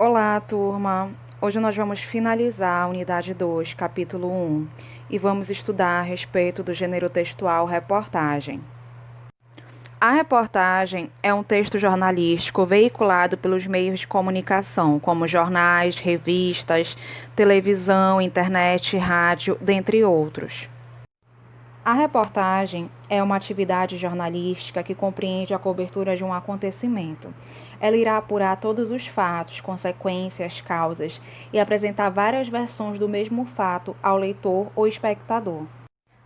Olá, turma! Hoje nós vamos finalizar a unidade 2, capítulo 1, e vamos estudar a respeito do gênero textual reportagem. A reportagem é um texto jornalístico veiculado pelos meios de comunicação, como jornais, revistas, televisão, internet, rádio, dentre outros. A reportagem é uma atividade jornalística que compreende a cobertura de um acontecimento. Ela irá apurar todos os fatos, consequências, causas e apresentar várias versões do mesmo fato ao leitor ou espectador.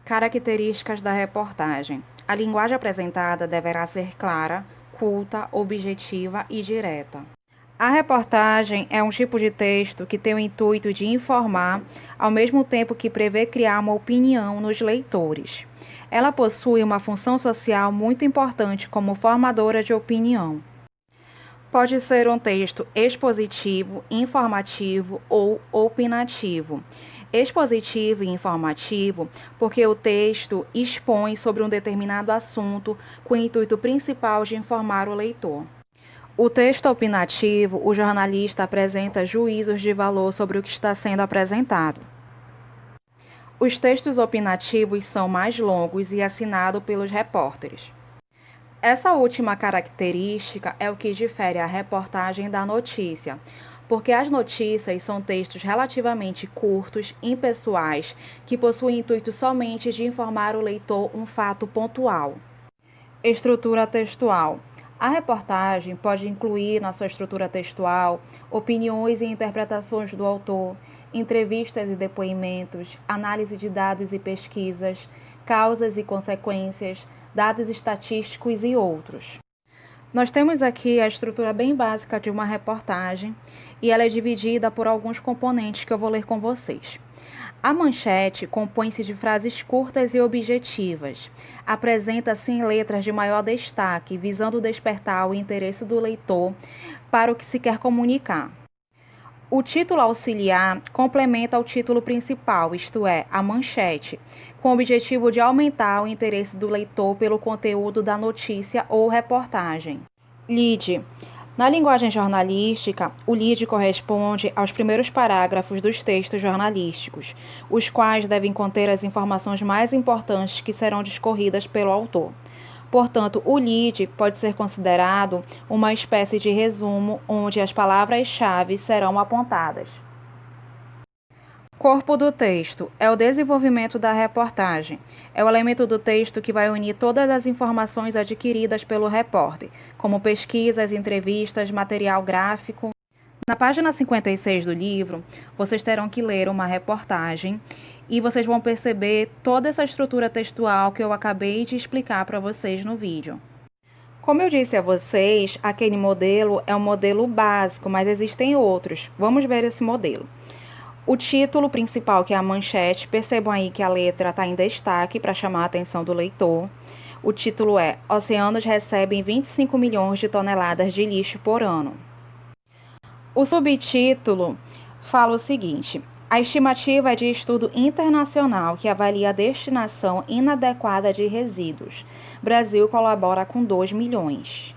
Características da reportagem: a linguagem apresentada deverá ser clara, culta, objetiva e direta. A reportagem é um tipo de texto que tem o intuito de informar, ao mesmo tempo que prevê criar uma opinião nos leitores. Ela possui uma função social muito importante como formadora de opinião. Pode ser um texto expositivo, informativo ou opinativo. Expositivo e informativo porque o texto expõe sobre um determinado assunto com o intuito principal de informar o leitor. O texto opinativo, o jornalista apresenta juízos de valor sobre o que está sendo apresentado. Os textos opinativos são mais longos e assinados pelos repórteres. Essa última característica é o que difere a reportagem da notícia, porque as notícias são textos relativamente curtos, impessoais, que possuem intuito somente de informar o leitor um fato pontual. Estrutura textual. A reportagem pode incluir na sua estrutura textual opiniões e interpretações do autor, entrevistas e depoimentos, análise de dados e pesquisas, causas e consequências, dados estatísticos e outros. Nós temos aqui a estrutura bem básica de uma reportagem e ela é dividida por alguns componentes que eu vou ler com vocês. A manchete compõe-se de frases curtas e objetivas. Apresenta-se em letras de maior destaque, visando despertar o interesse do leitor para o que se quer comunicar. O título auxiliar complementa o título principal, isto é, a manchete, com o objetivo de aumentar o interesse do leitor pelo conteúdo da notícia ou reportagem. Lead. Na linguagem jornalística, o lead corresponde aos primeiros parágrafos dos textos jornalísticos, os quais devem conter as informações mais importantes que serão discorridas pelo autor. Portanto, o lead pode ser considerado uma espécie de resumo onde as palavras-chave serão apontadas. Corpo do texto é o desenvolvimento da reportagem. É o elemento do texto que vai unir todas as informações adquiridas pelo repórter, como pesquisas, entrevistas, material gráfico. Na página 56 do livro, vocês terão que ler uma reportagem e vocês vão perceber toda essa estrutura textual que eu acabei de explicar para vocês no vídeo. Como eu disse a vocês, aquele modelo é um modelo básico, mas existem outros. Vamos ver esse modelo. O título principal, que é a manchete, percebam aí que a letra está em destaque para chamar a atenção do leitor. O título é: Oceanos recebem 25 milhões de toneladas de lixo por ano. O subtítulo fala o seguinte: a estimativa é de estudo internacional que avalia a destinação inadequada de resíduos. Brasil colabora com 2 milhões.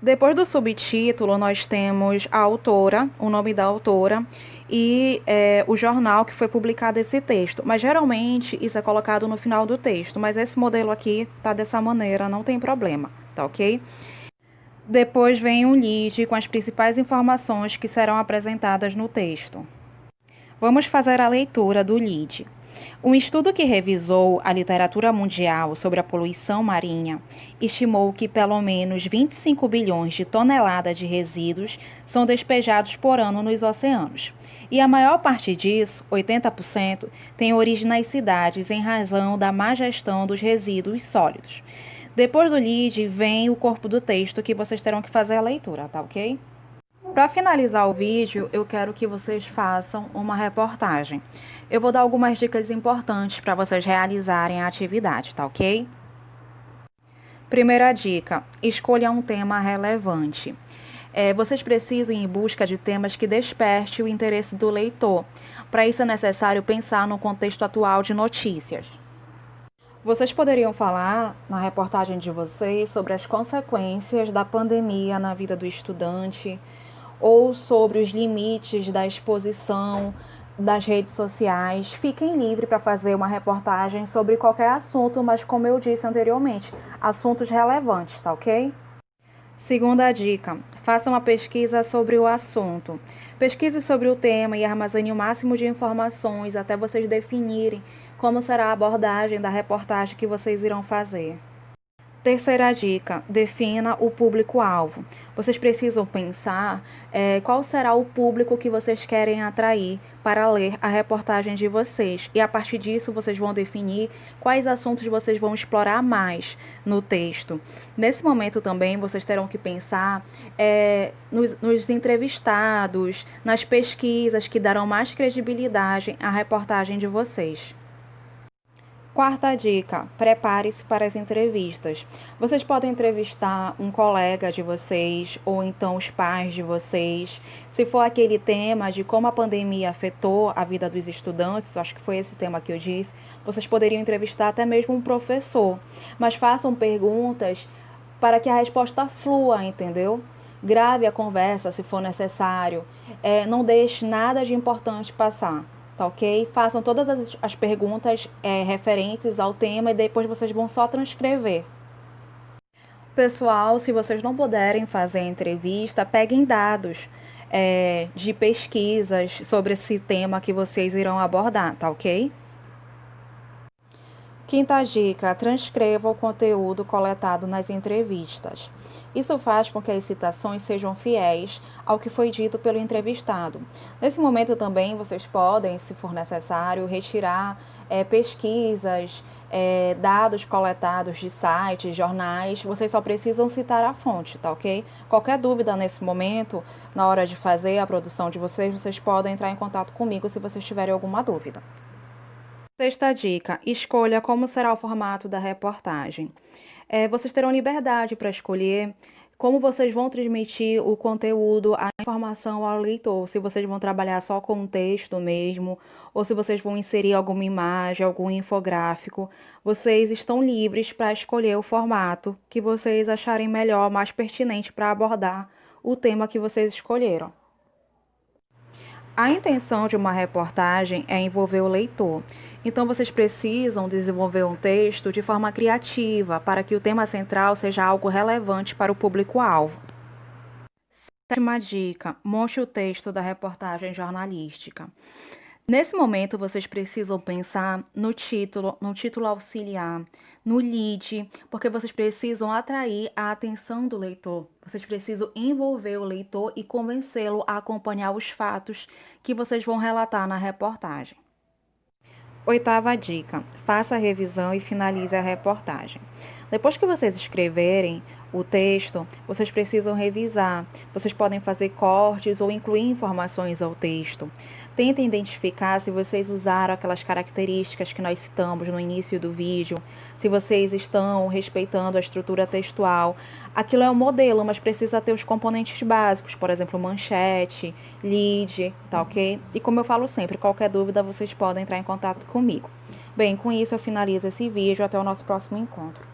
Depois do subtítulo, nós temos a autora, o nome da autora e o jornal que foi publicado esse texto. Mas geralmente isso é colocado no final do texto, mas esse modelo aqui tá dessa maneira, não tem problema, tá ok? Depois vem um lead com as principais informações que serão apresentadas no texto. Vamos fazer a leitura do lead. Um estudo que revisou a literatura mundial sobre a poluição marinha estimou que pelo menos 25 bilhões de toneladas de resíduos são despejados por ano nos oceanos. E a maior parte disso, 80%, tem origem nas cidades em razão da má gestão dos resíduos sólidos. Depois do lead vem o corpo do texto que vocês terão que fazer a leitura, tá ok? Para finalizar o vídeo, eu quero que vocês façam uma reportagem. Eu vou dar algumas dicas importantes para vocês realizarem a atividade, tá ok? Primeira dica: escolha um tema relevante. Vocês precisam ir em busca de temas que desperte o interesse do leitor. Para isso é necessário pensar no contexto atual de notícias. Vocês poderiam falar na reportagem de vocês sobre as consequências da pandemia na vida do estudante, ou sobre os limites da exposição das redes sociais. Fiquem livres para fazer uma reportagem sobre qualquer assunto, mas como eu disse anteriormente, assuntos relevantes, tá ok? Segunda dica, faça uma pesquisa sobre o assunto. Pesquise sobre o tema e armazene o máximo de informações até vocês definirem como será a abordagem da reportagem que vocês irão fazer. Terceira dica, defina o público-alvo. Vocês precisam pensar qual será o público que vocês querem atrair para ler a reportagem de vocês. E a partir disso, vocês vão definir quais assuntos vocês vão explorar mais no texto. Nesse momento também, vocês terão que pensar nos entrevistados, nas pesquisas que darão mais credibilidade à reportagem de vocês. Quarta dica, prepare-se para as entrevistas. Vocês podem entrevistar um colega de vocês ou então os pais de vocês. Se for aquele tema de como a pandemia afetou a vida dos estudantes, acho que foi esse tema que eu disse, vocês poderiam entrevistar até mesmo um professor. Mas façam perguntas para que a resposta flua, entendeu? Grave a conversa se for necessário. Não deixe nada de importante passar. Tá ok? Façam todas as perguntas referentes ao tema e depois vocês vão só transcrever. Pessoal, se vocês não puderem fazer a entrevista, peguem dados de pesquisas sobre esse tema que vocês irão abordar, tá ok? Quinta dica, transcreva o conteúdo coletado nas entrevistas. Isso faz com que as citações sejam fiéis ao que foi dito pelo entrevistado. Nesse momento também vocês podem, se for necessário, retirar pesquisas, dados coletados de sites, jornais. Vocês só precisam citar a fonte, tá ok? Qualquer dúvida nesse momento, na hora de fazer a produção de vocês podem entrar em contato comigo se vocês tiverem alguma dúvida. Sexta dica, escolha como será o formato da reportagem. Vocês terão liberdade para escolher como vocês vão transmitir o conteúdo, a informação ao leitor. Se vocês vão trabalhar só com texto mesmo, ou se vocês vão inserir alguma imagem, algum infográfico. Vocês estão livres para escolher o formato que vocês acharem melhor, mais pertinente para abordar o tema que vocês escolheram. A intenção de uma reportagem é envolver o leitor. Então, vocês precisam desenvolver um texto de forma criativa para que o tema central seja algo relevante para o público-alvo. Sétima dica: monte o texto da reportagem jornalística. Nesse momento, vocês precisam pensar no título auxiliar, no lead, porque vocês precisam atrair a atenção do leitor. Vocês precisam envolver o leitor e convencê-lo a acompanhar os fatos que vocês vão relatar na reportagem. Oitava dica: faça a revisão e finalize a reportagem. Depois que vocês escreverem o texto, vocês precisam revisar. Vocês podem fazer cortes ou incluir informações ao texto. Tentem identificar se vocês usaram aquelas características que nós citamos no início do vídeo, se vocês estão respeitando a estrutura textual. Aquilo é um modelo, mas precisa ter os componentes básicos, por exemplo, manchete, lead, tá ok? E como eu falo sempre, qualquer dúvida vocês podem entrar em contato comigo. Bem, com isso eu finalizo esse vídeo. Até o nosso próximo encontro.